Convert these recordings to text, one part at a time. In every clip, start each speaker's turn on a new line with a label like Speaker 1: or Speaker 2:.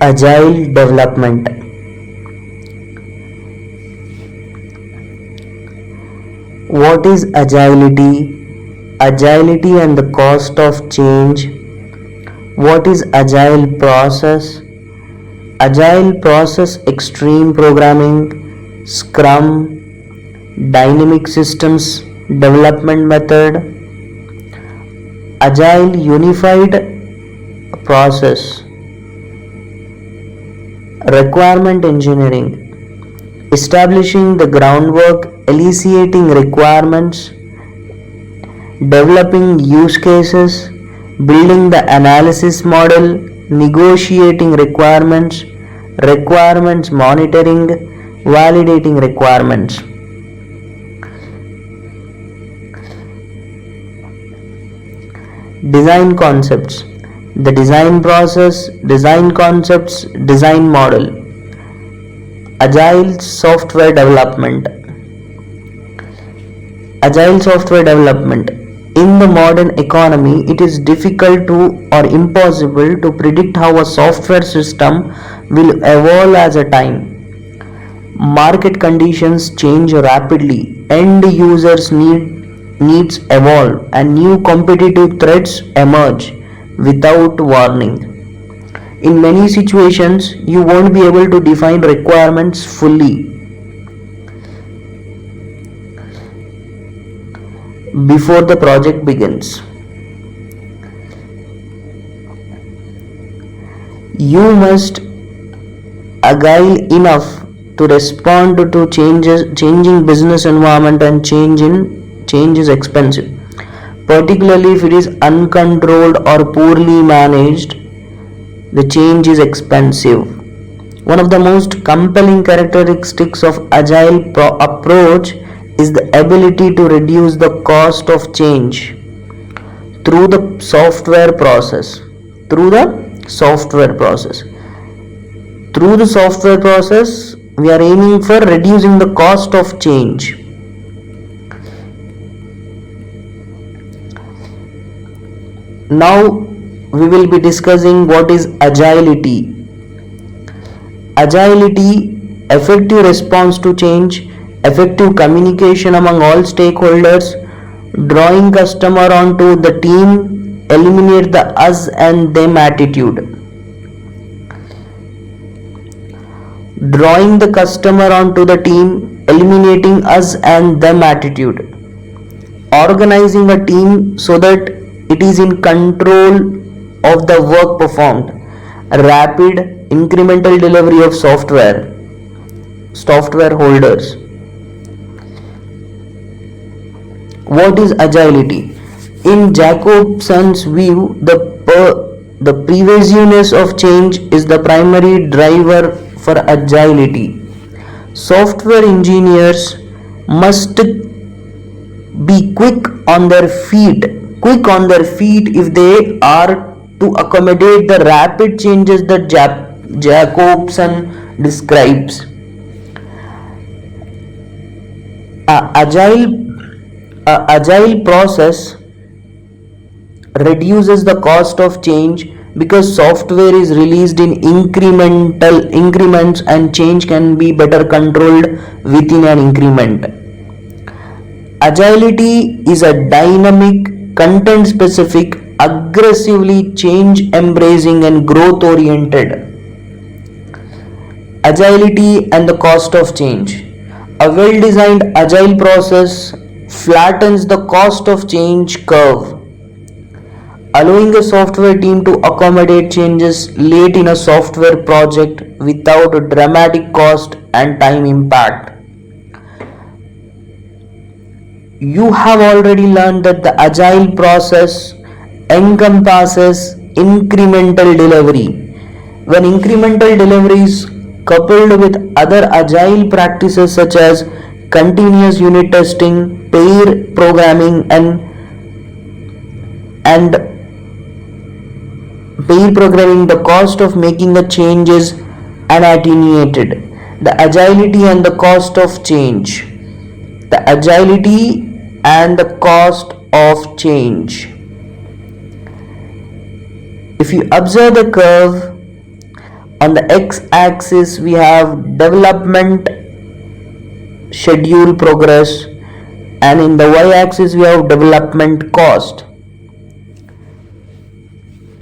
Speaker 1: Agile development. What is agility? Agility and the cost of change. What is agile process? Agile process, extreme programming, Scrum, dynamic systems development method, agile unified process, requirement engineering, establishing the groundwork, eliciting requirements, developing use cases, building the analysis model, negotiating requirements, requirements monitoring, validating requirements. Design concepts. The design process, design concepts, design model. Agile software development. Agile software development. In the modern economy, it is difficult to or impossible to predict how a software system will evolve as a time. Market conditions change rapidly, end users needs evolve, and new competitive threats emerge without warning. In many situations, you won't be able to define requirements fully before the project begins. You must agile enough to respond to changing business environment, and change is expensive, particularly if it is uncontrolled or poorly managed. The change is expensive. One of the most compelling characteristics of agile approach is the ability to reduce the cost of change through the software process. Through the software process. Through the software process, we are aiming for reducing the cost of change. Now we will be discussing what is agility. Agility, effective response to change, effective communication among all stakeholders, drawing customer onto the team, eliminate the us and them attitude. Drawing the customer onto the team, eliminating us and them attitude. Organizing a team so that it is in control of the work performed. Rapid incremental delivery of software holders. What is agility? In Jacobson's view, the pervasiveness of change is the primary driver for agility. Software engineers must be quick on their feet if they are to accommodate the rapid changes that Jacobson describes. Agile process reduces the cost of change because software is released in increments, and change can be better controlled within an increment. Agility is a dynamic, content specific, aggressively change embracing and growth oriented. Agility and the cost of change. A well designed agile process flattens the cost of change curve, allowing a software team to accommodate changes late in a software project without a dramatic cost and time impact. You have already learned that the agile process encompasses incremental delivery. When incremental delivery is coupled with other agile practices such as continuous unit testing, pair programming, and pair programming, the cost of making the change is attenuated. The agility and the cost of change. The agility and the cost of change. If you observe the curve, On the x-axis we have development schedule progress, and in the y-axis we have development cost.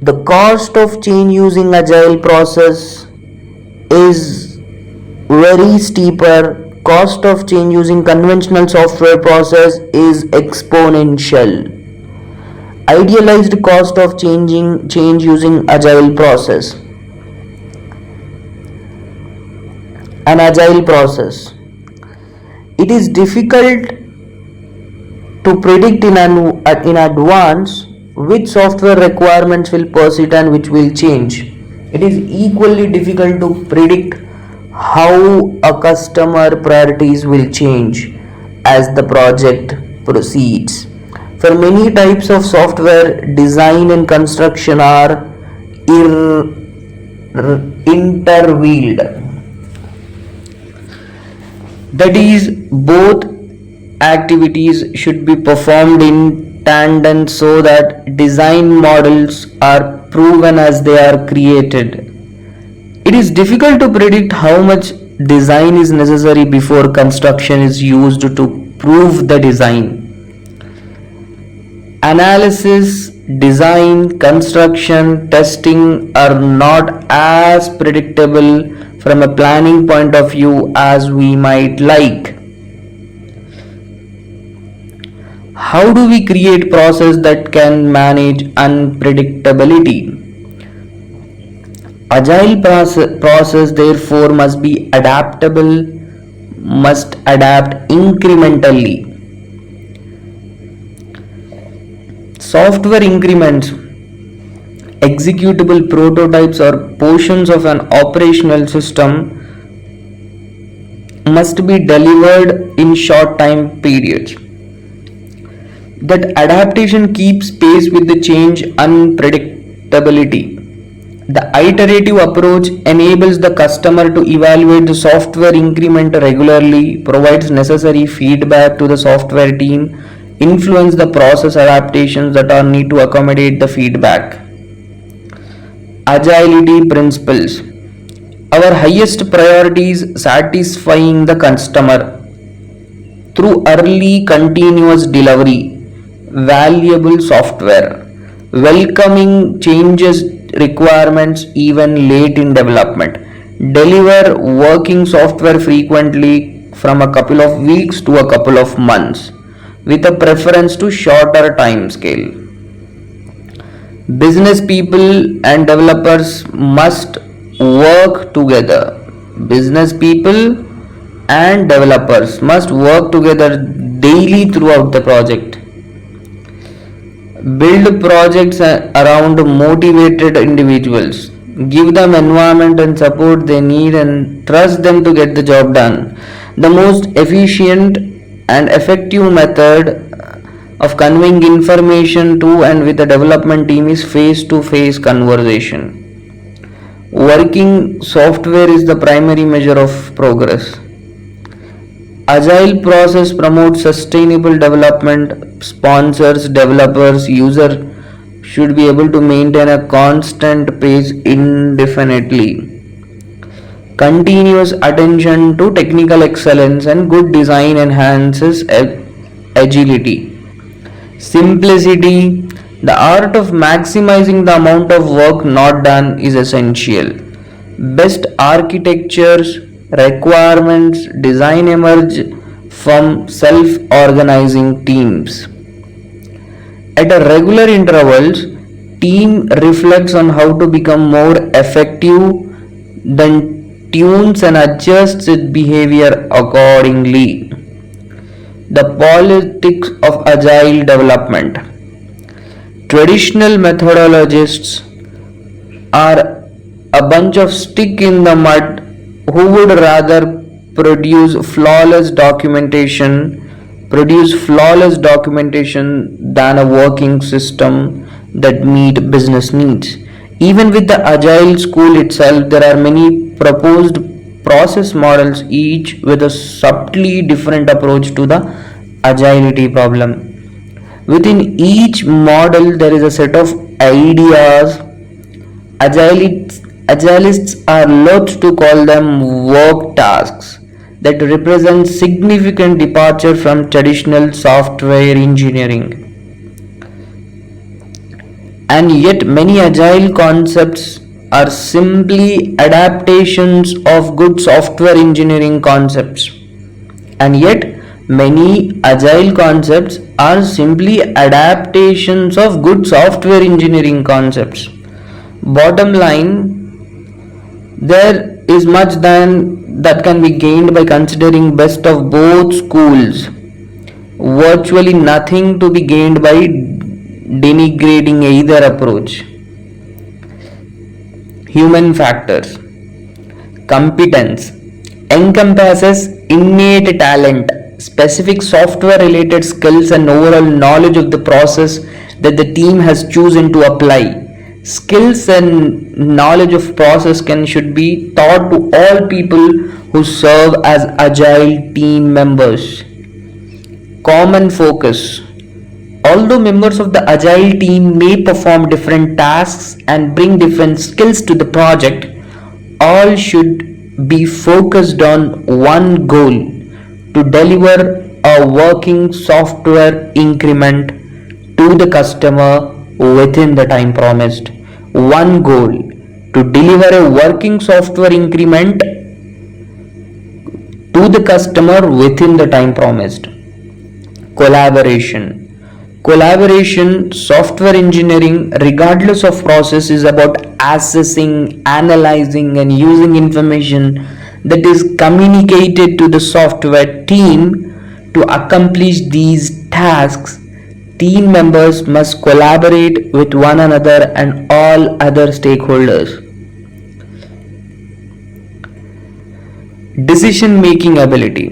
Speaker 1: The cost of change using agile process is very steeper. Cost of change using conventional software process is exponential. Idealized cost of change using agile process. An agile process. It is difficult to predict in advance which software requirements will persist and which will change. It is equally difficult to predict how a customer priorities will change as the project proceeds. For many types of software, design and construction are interweaved. That is, both activities should be performed in tandem so that design models are proven as they are created. It is difficult to predict how much design is necessary before construction is used to prove the design. Analysis, design, construction, testing are not as predictable from a planning point of view as we might like. How do we create process that can manage unpredictability? Agile process therefore must be adaptable, must adapt incrementally. Software increments, executable prototypes or portions of an operational system must be delivered in short time periods. That adaptation keeps pace with the change unpredictability. The iterative approach enables the customer to evaluate the software increment regularly, provides necessary feedback to the software team, influence the process adaptations that are need to accommodate the feedback. Agility principles. Our highest priority is satisfying the customer through early continuous delivery, valuable software, welcoming changes requirements even late in development, deliver working software frequently from a couple of weeks to a couple of months with a preference to shorter time scale. Business people and developers must work together. Business people and developers must work together daily throughout the project. Build projects around motivated individuals. Give them environment and support they need and trust them to get the job done. The most efficient and effective method of conveying information to and with the development team is face-to-face conversation. Working software is the primary measure of progress. Agile process promotes sustainable development. Sponsors, developers, user should be able to maintain a constant pace indefinitely. Continuous attention to technical excellence and good design enhances agility. Simplicity, the art of maximizing the amount of work not done, is essential. Best architectures, requirements, design emerge from self-organizing teams. At a regular intervals, team reflects on how to become more effective, then tunes and adjusts its behavior accordingly. The politics of agile development. Traditional methodologists are a bunch of stick in the mud who would rather produce flawless documentation than a working system that meet business needs. Even with the agile school itself, there are many proposed process models, each with a subtly different approach to the agility problem. Within each model, there is a set of ideas. Agility Agilists are loath to call them work tasks that represent significant departure from traditional software engineering. And yet, many agile concepts are simply adaptations of good software engineering concepts. And yet, many agile concepts are simply adaptations of good software engineering concepts. Bottom line, there is much than that can be gained by considering best of both schools. Virtually nothing to be gained by denigrating either approach. Human factors. Competence encompasses innate talent, specific software related skills, and overall knowledge of the process that the team has chosen to apply. Skills and knowledge of process should be taught to all people who serve as agile team members. Common focus. Although members of the agile team may perform different tasks and bring different skills to the project, all should be focused on one goal: to deliver a working software increment to the customer within the time promised. One goal: to deliver a working software increment to the customer within the time promised. Collaboration. Collaboration, software engineering, regardless of process, is about assessing, analyzing, and using information that is communicated to the software team to accomplish these tasks. Team members must collaborate with one another and all other stakeholders. Decision making ability.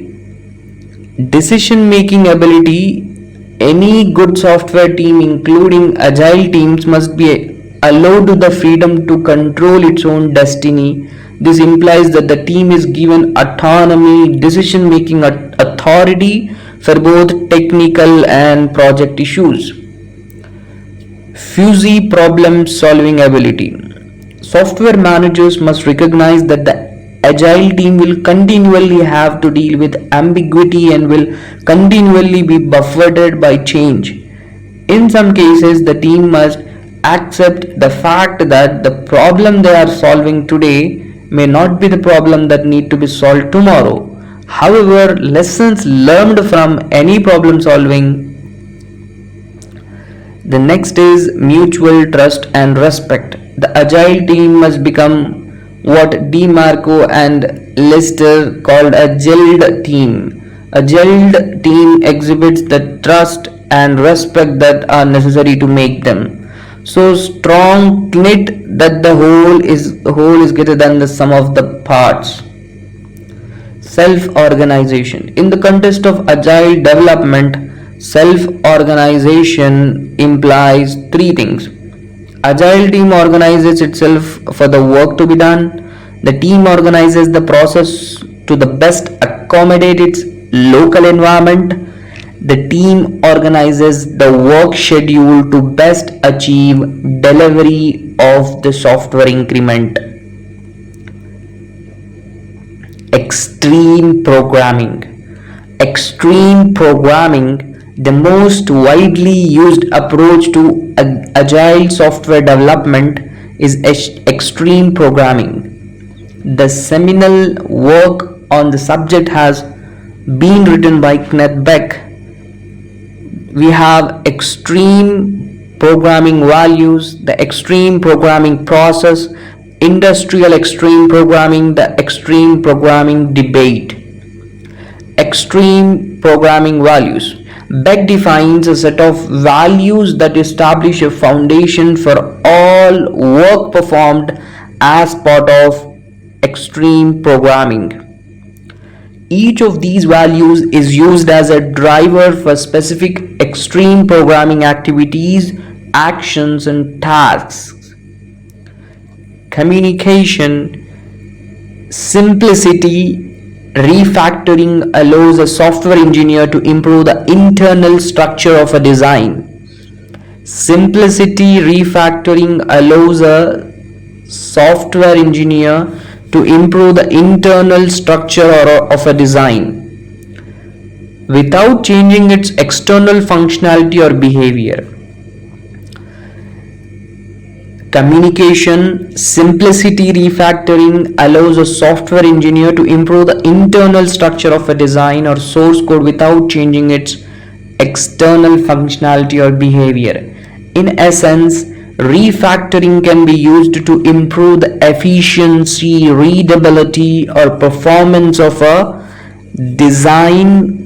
Speaker 1: Decision making ability. Any good software team, including agile teams, must be allowed the freedom to control its own destiny. This implies that the team is given autonomy, decision making authority for both technical and project issues. Fuzzy problem solving ability. Software managers must recognize that the agile team will continually have to deal with ambiguity and will continually be buffeted by change. In some cases, the team must accept the fact that the problem they are solving today may not be the problem that need to be solved tomorrow. However, lessons learned from any problem solving. The next is mutual trust and respect. The agile team must become what DeMarco and Lister called a gelled team. A gelled team exhibits the trust and respect that are necessary to make them so strong knit that the whole is greater than the sum of the parts. Self-organization. In the context of agile development, self-organization implies three things. Agile team organizes itself for the work to be done. The team organizes the process to the best accommodate its local environment. The team organizes the work schedule to best achieve delivery of the software increment. Extreme programming. Extreme programming, the most widely used approach to agile software development, is extreme programming. The seminal work on the subject has been written by Kenneth Beck. We have extreme programming values, the extreme programming process, industrial extreme programming, the extreme programming debate. Extreme programming values. Beck defines a set of values that establish a foundation for all work performed as part of extreme programming. Each of these values is used as a driver for specific extreme programming activities, actions, and tasks. Communication, simplicity, refactoring allows a software engineer to improve the internal structure of a design. Simplicity refactoring allows a software engineer to improve the internal structure of a design without changing its external functionality or behavior. Communication simplicity refactoring allows a software engineer to improve the internal structure of a design or source code without changing its external functionality or behavior. In essence, refactoring can be used to improve the efficiency, readability, or performance of a design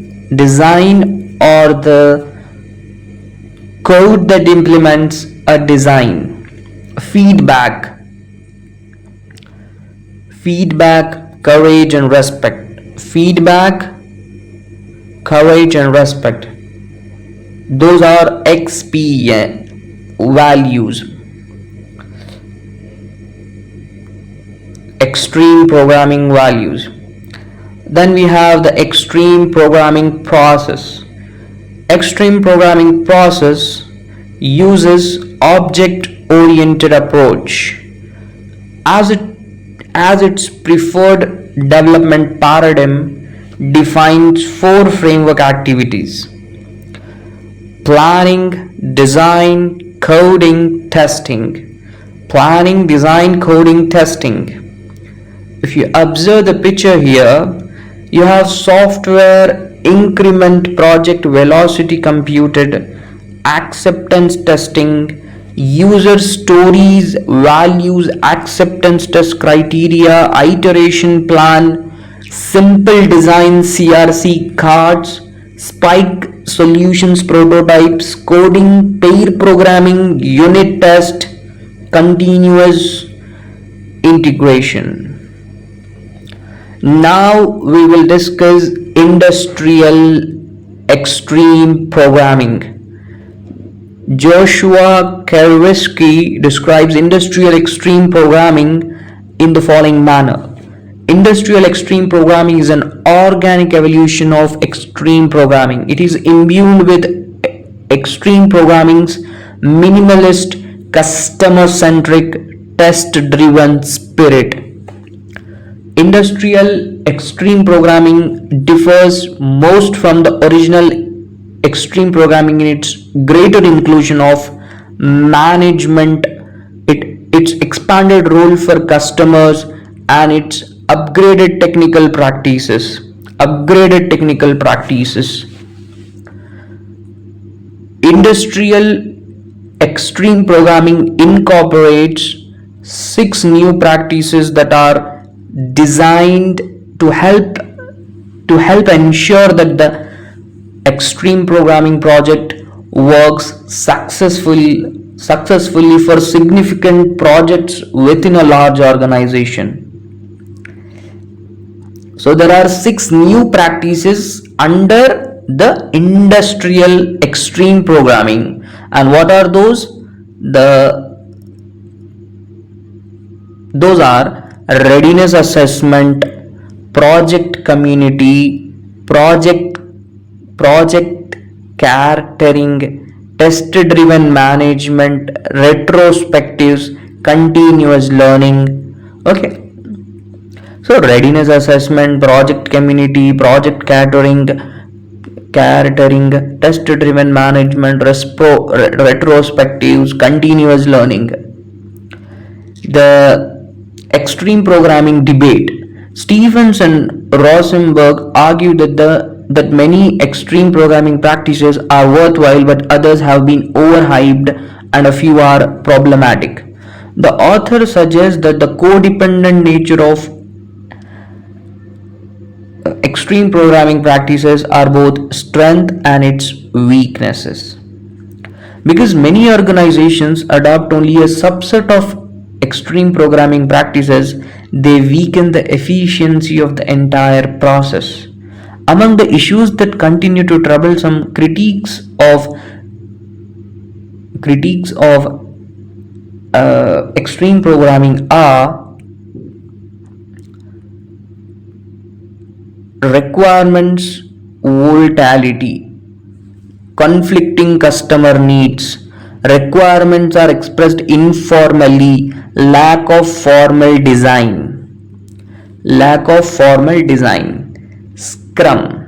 Speaker 1: or the code that implements a design. Feedback, courage and respect. Feedback, courage and respect, those are XP values. Extreme programming values. Then we have the extreme programming process. Extreme programming process uses object oriented approach as its preferred development paradigm. Defines 4 framework activities: planning, design, coding, testing. Planning, design, coding, testing. If you observe the picture here, you have software increment project velocity computed, acceptance testing, user stories, values, acceptance test criteria, iteration plan, simple design CRC cards, spike solutions prototypes, coding, pair programming, unit test, continuous integration. Now we will discuss industrial extreme programming. Joshua Kerwisky describes industrial extreme programming in the following manner. Industrial extreme programming is an organic evolution of extreme programming. It is imbued with extreme programming's minimalist, customer-centric, test-driven spirit. Industrial extreme programming differs most from the original extreme programming in its greater inclusion of management, its expanded role for customers, and its upgraded technical practices. Industrial extreme programming incorporates 6 new practices that are designed to help ensure that the extreme programming project works successfully for significant projects within a large organization. So there are 6 new practices under the industrial extreme programming. And what are those? Those are readiness assessment, project community, project charactering, test driven management, retrospectives, continuous learning. Okay, so readiness assessment, project community, project charactering, test driven management, retrospectives, continuous learning. The extreme programming debate. Stevens and Rosenberg argue that many extreme programming practices are worthwhile, but others have been overhyped and a few are problematic. The author suggests that the codependent nature of extreme programming practices are both strength and its weaknesses. Because many organizations adopt only a subset of extreme programming practices, they weaken the efficiency of the entire process. Among the issues that continue to trouble some critiques of extreme programming are requirements volatility, conflicting customer needs, Requirements are expressed informally. Lack of formal design. Lack of formal design. Scrum.